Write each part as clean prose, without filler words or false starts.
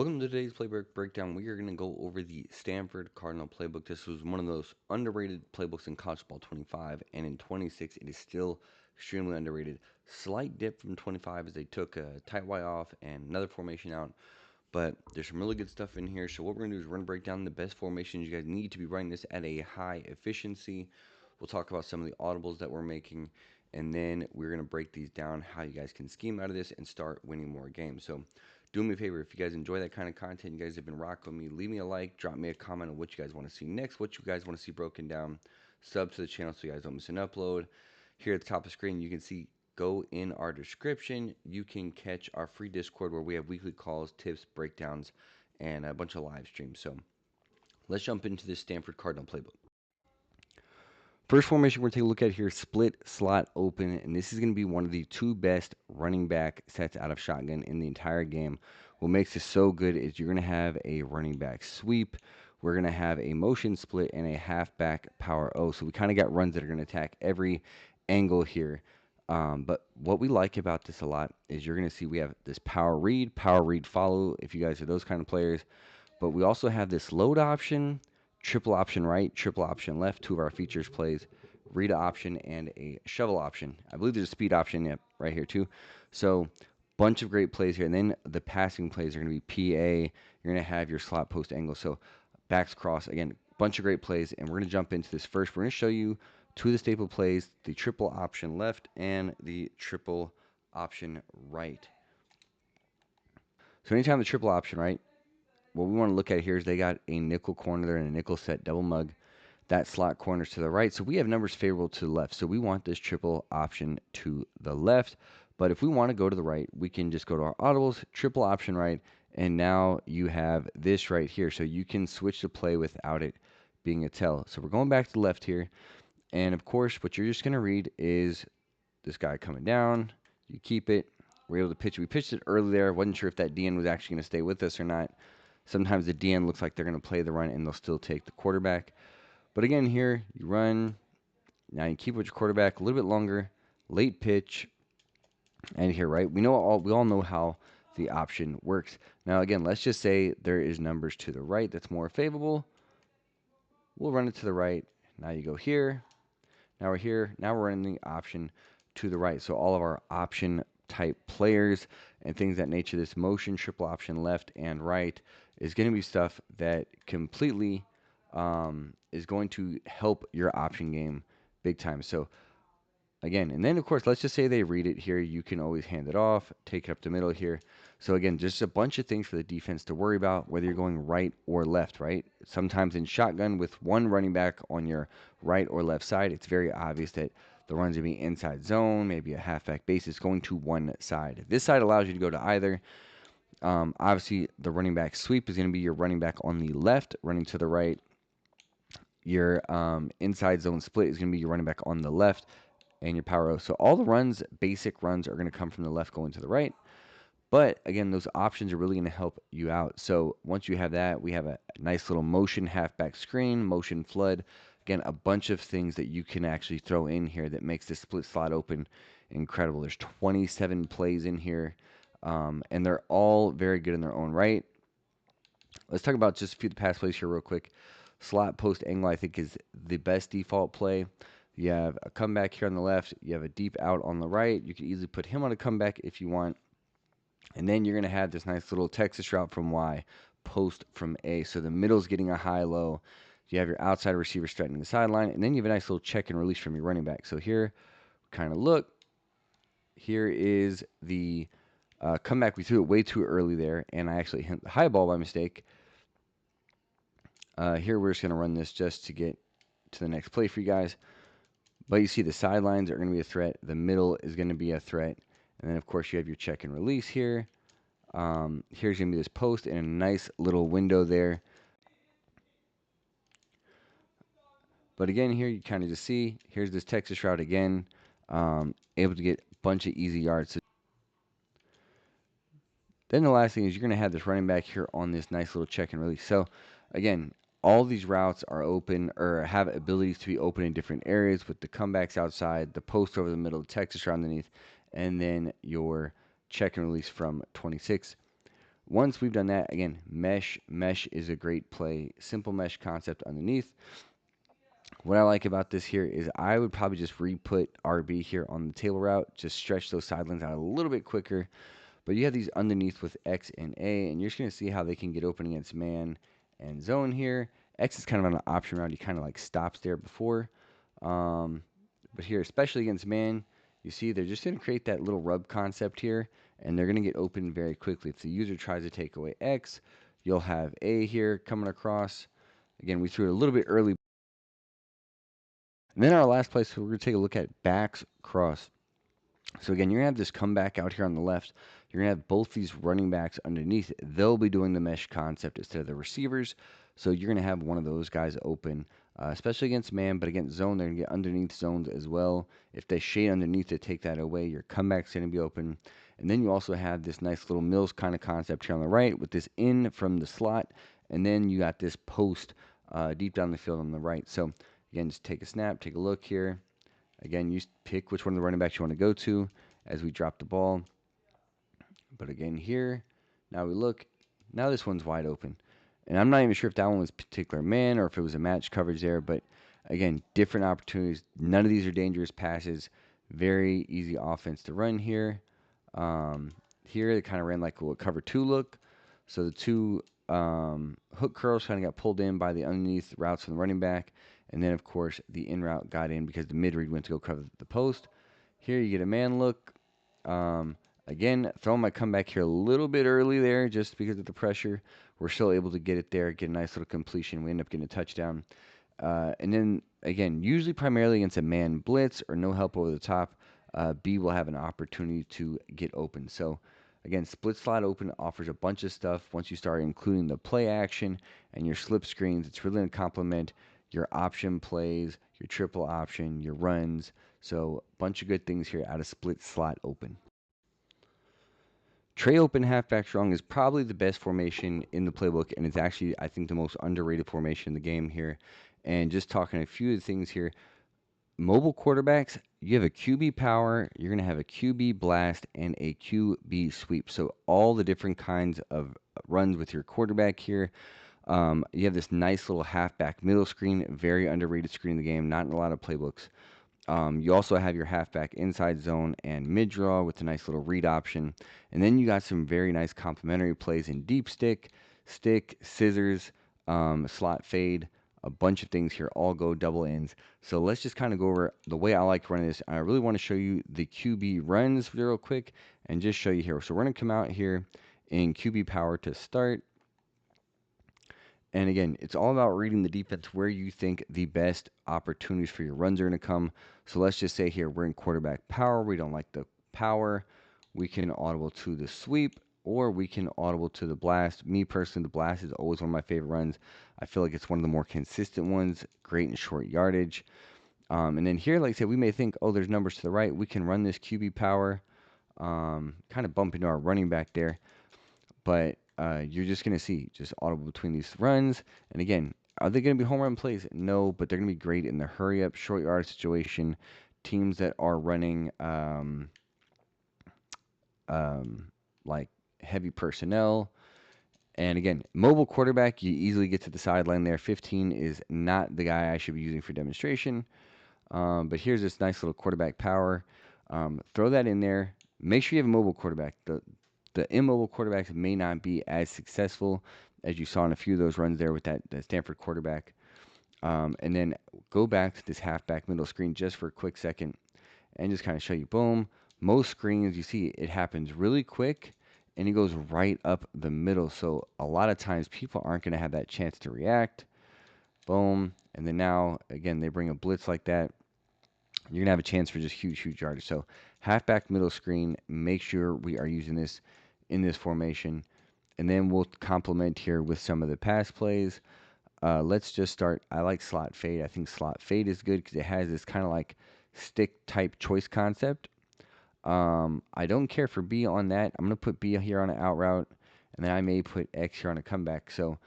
Welcome to today's playbook breakdown. We are going to go over the Stanford Cardinal playbook. This was one of those underrated playbooks in college ball 25, and in 26, it is still extremely underrated. Slight dip from 25 as they took a tight Y off and another formation out, but there's some really good stuff in here. So what we're going to do is we're going to break down the best formations. You guys need to be running this at a high efficiency. We'll talk about some of the audibles that we're making, and then we're going to break these down, how you guys can scheme out of this and start winning more games. So do me a favor, if you guys enjoy that kind of content, you guys have been rocking with me, leave me a like, drop me a comment on what you guys want to see next, what you guys want to see broken down, sub to the channel so you guys don't miss an upload. Here at the top of the screen, you can see, go in our description. You can catch our free Discord where we have weekly calls, tips, breakdowns, and a bunch of live streams. So let's jump into this Stanford Cardinal playbook. First formation we're going to take a look at here, split slot open, and this is going to be one of the two best running back sets out of shotgun in the entire game. What makes this so good is you're going to have a running back sweep, we're going to have a motion split, and a halfback power O. So we kind of got runs that are going to attack every angle here. But what we like about this a lot is you're going to see we have this power read follow, if you guys are those kind of players. But we also have this load option, triple option right, triple option left, two of our features plays, read option, and a shovel option. I believe there's a speed option right here too. So bunch of great plays here. And then the passing plays are going to be PA. You're going to have your slot post angle. So backs cross. Again, bunch of great plays. And we're going to jump into this first. We're going to show you two of the staple plays, the triple option left and the triple option right. So anytime the triple option right, what we want to look at here is they got a nickel corner there and a nickel set double mug. That slot corners to the right. So we have numbers favorable to the left. So we want this triple option to the left. But if we want to go to the right, we can just go to our audibles, triple option right, and now you have this right here. So you can switch the play without it being a tell. So we're going back to the left here. And of course, what you're just going to read is this guy coming down. You keep it. We're able to pitch it. We pitched it early there. Wasn't sure if that DN was actually going to stay with us or not. Sometimes the DN looks like they're going to play the run and they'll still take the quarterback. But again, here you run. Now you keep with your quarterback a little bit longer. Late pitch. And here, right? We all know how the option works. Now again, let's just say there is numbers to the right that's more favorable. We'll run it to the right. Now you go here. Now we're here. Now we're running the option to the right. So all of our option type players and things that nature, this motion, triple option left and right, is going to be stuff that completely is going to help your option game big time. So again, and then of course, let's just say they read it here. You can always hand it off, take it up the middle here. So again, just a bunch of things for the defense to worry about, whether you're going right or left, right? Sometimes in shotgun with one running back on your right or left side, it's very obvious that the run's going to be inside zone, maybe a halfback base. It's going to one side. This side allows you to go to either. Obviously, the running back sweep is going to be your running back on the left, running to the right. Your inside zone split is going to be your running back on the left, and your power O. So all the runs, basic runs, are going to come from the left going to the right. But again, those options are really going to help you out. So once you have that, we have a nice little motion halfback screen, motion flood. Again, a bunch of things that you can actually throw in here that makes this split slot open incredible. There's 27 plays in here, and they're all very good in their own right. Let's talk about just a few of the pass plays here real quick. Slot post angle, I think, is the best default play. You have a comeback here on the left. You have a deep out on the right. You can easily put him on a comeback if you want. And then you're going to have this nice little Texas route from Y, post from A. So the middle's getting a high-low. You have your outside receiver straightening the sideline. And then you have a nice little check and release from your running back. So here, kind of look. Here is the comeback. We threw it way too early there. And I actually hit the high ball by mistake. Here we're just going to run this just to get to the next play for you guys. But you see the sidelines are going to be a threat. The middle is going to be a threat. And then, of course, you have your check and release here. Here's going to be this post and a nice little window there. But again, here you kind of just see, here's this Texas route again. Able to get a bunch of easy yards. So then the last thing is you're going to have this running back here on this nice little check and release. So again, all these routes are open or have abilities to be open in different areas with the comebacks outside, the post over the middle, the Texas route underneath, and then your check and release from 26. Once we've done that, again, mesh. Mesh is a great play. Simple mesh concept underneath. What I like about this here is I would probably just re-put RB here on the table route, just stretch those sidelines out a little bit quicker. But you have these underneath with X and A, and you're just going to see how they can get open against man and zone here. X is kind of on an option route. He kind of like stops there before. But here, especially against man, you see they're just going to create that little rub concept here, and they're going to get open very quickly. If the user tries to take away X, you'll have A here coming across. Again, we threw it a little bit early. And then our last place, we're going to take a look at backs cross. So again, you're going to have this comeback out here on the left. You're going to have both these running backs underneath. They'll be doing the mesh concept instead of the receivers. So you're going to have one of those guys open, especially against man, but against zone, they're going to get underneath zones as well. If they shade underneath to take that away, your comeback's going to be open. And then you also have this nice little Mills kind of concept here on the right with this in from the slot. And then you got this post deep down the field on the right. So again, just take a snap, take a look here. Again, you pick which one of the running backs you want to go to as we drop the ball. But again, here, now we look. Now this one's wide open. And I'm not even sure if that one was particular man or if it was a match coverage there. But again, different opportunities. None of these are dangerous passes. Very easy offense to run here. Here, they kind of ran like a cover two look. So the two hook curls kind of got pulled in by the underneath routes from the running back. And then, of course, the in route got in because the mid read went to go cover the post. Here you get a man look. Again, throwing my comeback here a little bit early there just because of the pressure. We're still able to get it there, get a nice little completion. We end up getting a touchdown. And then, again, usually primarily against a man blitz or no help over the top, B will have an opportunity to get open. So, again, split slot open offers a bunch of stuff. Once you start including the play action and your slip screens, it's really going to complement your option plays, your triple option, your runs. So a bunch of good things here out of split slot open. Trey open halfback strong is probably the best formation in the playbook, and it's actually, I think, the most underrated formation in the game here. And just talking a few of the things here, mobile quarterbacks, you have a QB power, you're going to have a QB blast, and a QB sweep. So all the different kinds of runs with your quarterback here. You have this nice little halfback middle screen, very underrated screen in the game, not in a lot of playbooks. You also have your halfback inside zone and mid draw with a nice little read option. And then you got some very nice complementary plays in deep stick, scissors, slot fade, a bunch of things here, all go double ends. So let's just kind of go over the way I like running this. I really want to show you the QB runs real quick and just show you here. So we're going to come out here in QB power to start. And again, it's all about reading the defense where you think the best opportunities for your runs are going to come. So let's just say here we're in quarterback power. We don't like the power. We can audible to the sweep or we can audible to the blast. Me personally, the blast is always one of my favorite runs. I feel like it's one of the more consistent ones, great in short yardage. And then here, like I said, we may think, oh, there's numbers to the right. We can run this QB power, kind of bump into our running back there. But you're just going to see just audible between these runs. And again, are they going to be home run plays? No, but they're going to be great in the hurry up, short yard situation. Teams that are running like heavy personnel. And again, mobile quarterback, you easily get to the sideline there. 15 is not the guy I should be using for demonstration. But here's this nice little quarterback power. Throw that in there. Make sure you have a mobile quarterback. The immobile quarterbacks may not be as successful as you saw in a few of those runs there with that Stanford quarterback. And then go back to this halfback middle screen just for a quick second and just kind of show you, boom. Most screens, you see it happens really quick and it goes right up the middle. So a lot of times people aren't going to have that chance to react. Boom. And then now, again, they bring a blitz like that. You're going to have a chance for just huge yardage. So halfback middle screen, make sure we are using this in this formation. And then we'll complement here with some of the pass plays. Let's just start. I like slot fade. I think slot fade is good because it has this kind of like stick type choice concept. I don't care for B on that. I'm going to put B here on an out route. And then I may put X here on a comeback. So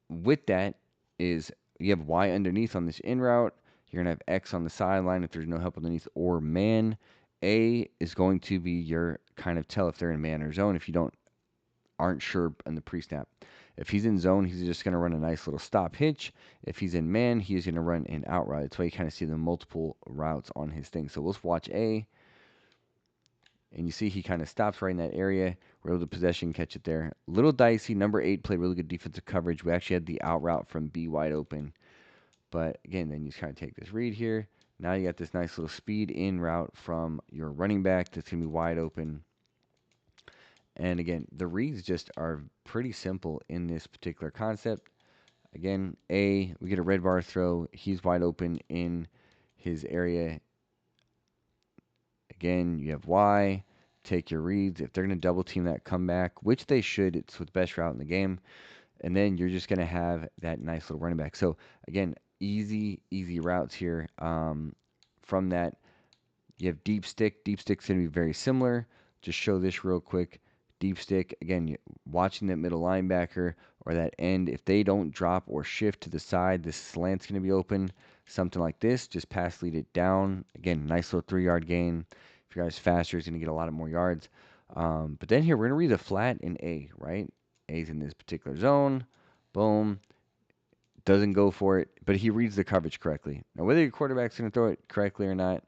with that is you have Y underneath on this in route. You're going to have X on the sideline if there's no help underneath or man. A is going to be your kind of tell if they're in man or zone if you don't aren't sure in the pre-snap. If he's in zone, he's just going to run a nice little stop hitch. If he's in man, he's going to run an out route. That's why you kind of see the multiple routes on his thing. So let's watch A, and you see he kind of stops right in that area. We're able to possession catch it there. Little dicey. Number 8 played really good defensive coverage. We actually had the out route from B wide open. But again, then you kind of take this read here. Now you got this nice little speed in route from your running back that's going to be wide open. And again, the reads just are pretty simple in this particular concept. Again, A, we get a red bar throw. He's wide open in his area. Again, you have Y, take your reads. If they're going to double team that comeback, which they should, it's the best route in the game. And then you're just going to have that nice little running back. So again, easy routes here. From that, you have deep stick. Deep stick's going to be very similar. Just show this real quick. Deep stick, again, watching that middle linebacker or that end. If they don't drop or shift to the side, this slant's going to be open. Something like this, just pass lead it down. Again, nice little 3-yard gain. If your guy's faster, he's going to get a lot of more yards. But then here, we're going to read the flat in A, right? A's in this particular zone. Boom. Doesn't go for it, but he reads the coverage correctly. Now, whether your quarterback's going to throw it correctly or not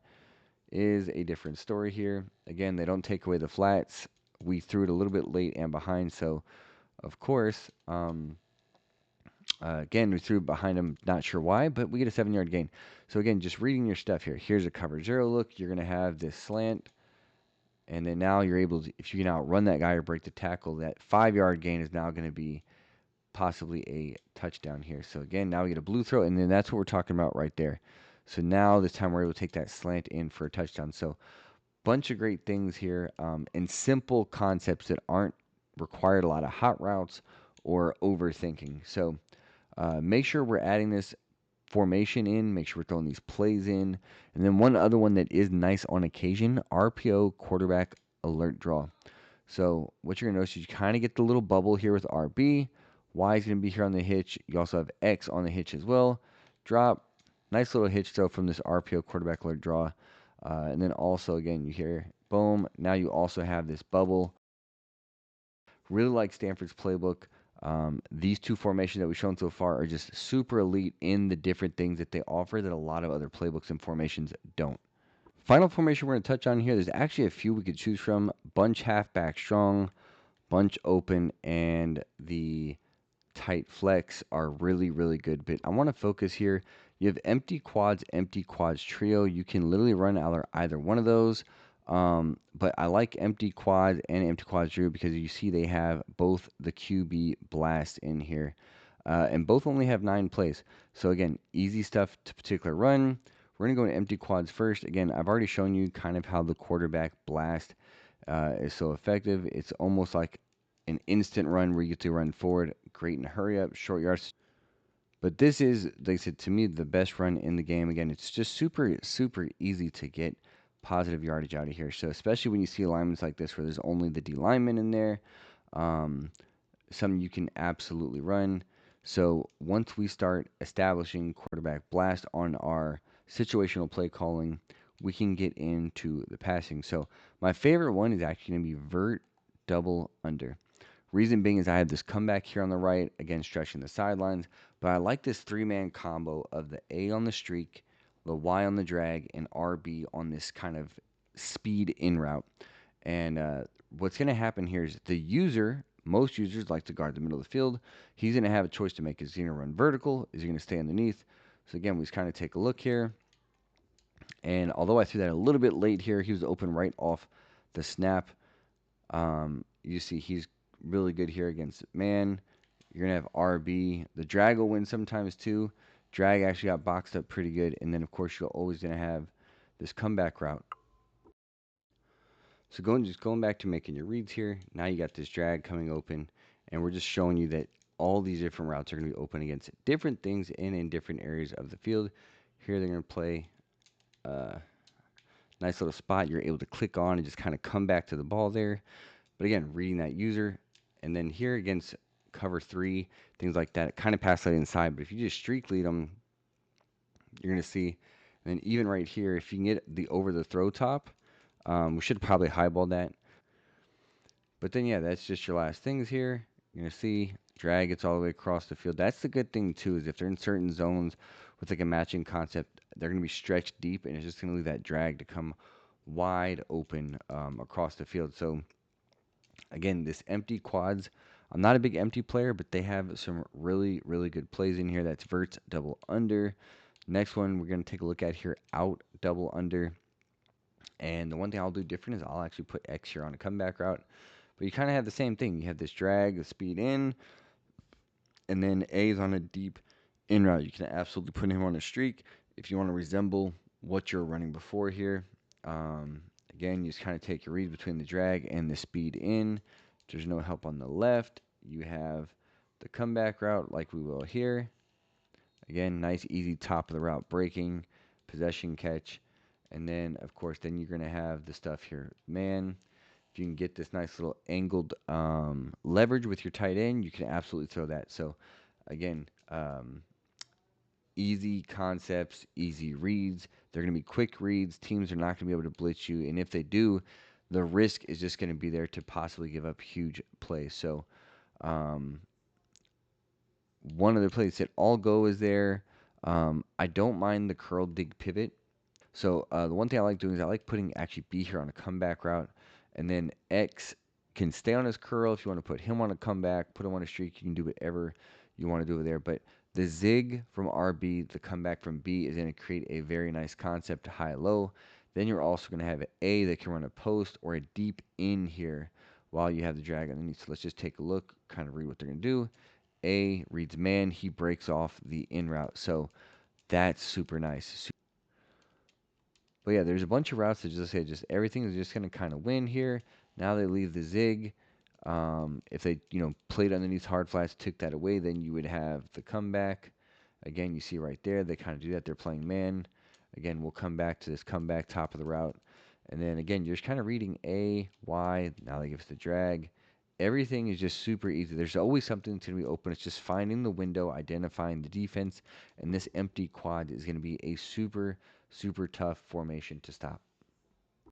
is a different story here. Again, they don't take away the flats. We threw it a little bit late and behind, so of course, again, we threw behind him, not sure why, but we get a 7-yard gain. So again, just reading your stuff here. Here's a cover 0 look. You're going to have this slant, and then now you're able to, if you can outrun that guy or break the tackle, that 5-yard gain is now going to be possibly a touchdown here. So again, now we get a blue throw, and then that's what we're talking about right there. So now this time we're able to take that slant in for a touchdown. So bunch of great things here, and simple concepts that aren't required a lot of hot routes or overthinking. So make sure we're adding this formation in, make sure we're throwing these plays in. And then one other one that is nice on occasion, RPO quarterback alert draw. So what you're going to notice is you kind of get the little bubble here with RB. Y is going to be here on the hitch. You also have X on the hitch as well. Drop. Nice little hitch throw from this RPO quarterback alert draw. And then also, again, you hear, boom. Now you also have this bubble. Really like Stanford's playbook. These two formations that we've shown so far are just super elite in the different things that they offer that a lot of other playbooks and formations don't. Final formation we're going to touch on here, there's actually a few we could choose from. Bunch halfback strong, bunch open, and the tight flex are really good. But I want to focus here. You have empty quads trio. You can literally run either one of those. But I like empty quads and empty quads trio because you see they have both the QB blast in here. And both only have 9 plays. So again, easy stuff to particular run. We're going to go into empty quads first. Again, I've already shown you kind of how the quarterback blast is so effective. It's almost like an instant run where you get to run forward, great and hurry up, short yards. But this is, like I said, to me, the best run in the game. Again, it's just super easy to get positive yardage out of here. So especially when you see alignments like this where there's only the D lineman in there, something you can absolutely run. So once we start establishing quarterback blast on our situational play calling, we can get into the passing. So my favorite one is actually going to be vert double under. Reason being is I have this comeback here on the right, again, stretching the sidelines, but I like this 3-man combo of the A on the streak, the Y on the drag, and RB on this kind of speed in route. And what's going to happen here is the user, most users like to guard the middle of the field. He's going to have a choice to make. Is he going to run vertical? Is he going to stay underneath? So again, we just kind of take a look here. And although I threw that a little bit late here, he was open right off the snap. You see he's really good here against man. You're going to have RB. The drag will win sometimes too. Drag actually got boxed up pretty good. And then, of course, you're always going to have this comeback route. So going back to making your reads here. Now you got this drag coming open. And we're just showing you that all these different routes are going to be open against different things and in different areas of the field. Here they're going to play nice little spot. You're able to click on and just kind of come back to the ball there. But again, reading that user. And then here against cover 3, things like that, kind of pass that inside. But if you just streak lead them, you're going to see. And then even right here, if you can get the over the throw top, we should probably highball that. But then, yeah, that's just your last things here. You're going to see drag gets all the way across the field. That's the good thing, too, is if they're in certain zones with like a matching concept, they're going to be stretched deep, and it's just going to leave that drag to come wide open across the field. So, again, this empty quads, I'm not a big empty player, but they have some really, really good plays in here. That's verts, double under. Next one we're going to take a look at here, out, double under. And the one thing I'll do different is I'll actually put X here on a comeback route. But you kind of have the same thing. You have this drag, the speed in, and then A is on a deep in route. You can absolutely put him on a streak if you want to resemble what you're running before here. Um, Again, you just kind of take your reads between the drag and the speed in. There's no help on the left. You have the comeback route like we will here. Again, nice, easy top of the route breaking, possession catch. And then, of course, then you're going to have the stuff here. Man, if you can get this nice little angled leverage with your tight end, you can absolutely throw that. So, again, easy concepts, easy reads. They're going to be quick reads. Teams are not going to be able to blitz you. And if they do, the risk is just going to be there to possibly give up huge plays. So, um, one of the plays that all go is there. I don't mind the curl dig pivot. So the one thing I like doing is I like putting actually B here on a comeback route, and then X can stay on his curl if you want to put him on a comeback, put him on a streak. You can do whatever you want to do there. But the zig from RB, the comeback from B, is going to create a very nice concept to high-low. Then you're also going to have A that can run a post or a deep in here while you have the drag underneath. So let's just take a look, kind of read what they're going to do. A reads man, he breaks off the in route. So that's super nice. But yeah, there's a bunch of routes that just say just everything is just going to kind of win here. Now they leave the zig. If they, played underneath hard flats, took that away, then you would have the comeback. Again, you see right there, they kind of do that. They're playing man. Again, we'll come back to this comeback top of the route. And then again, you're just kind of reading A, Y. Now they give us the drag. Everything is just super easy. There's always something that's going to be open. It's just finding the window, identifying the defense, and this empty quad is going to be a super, super tough formation to stop.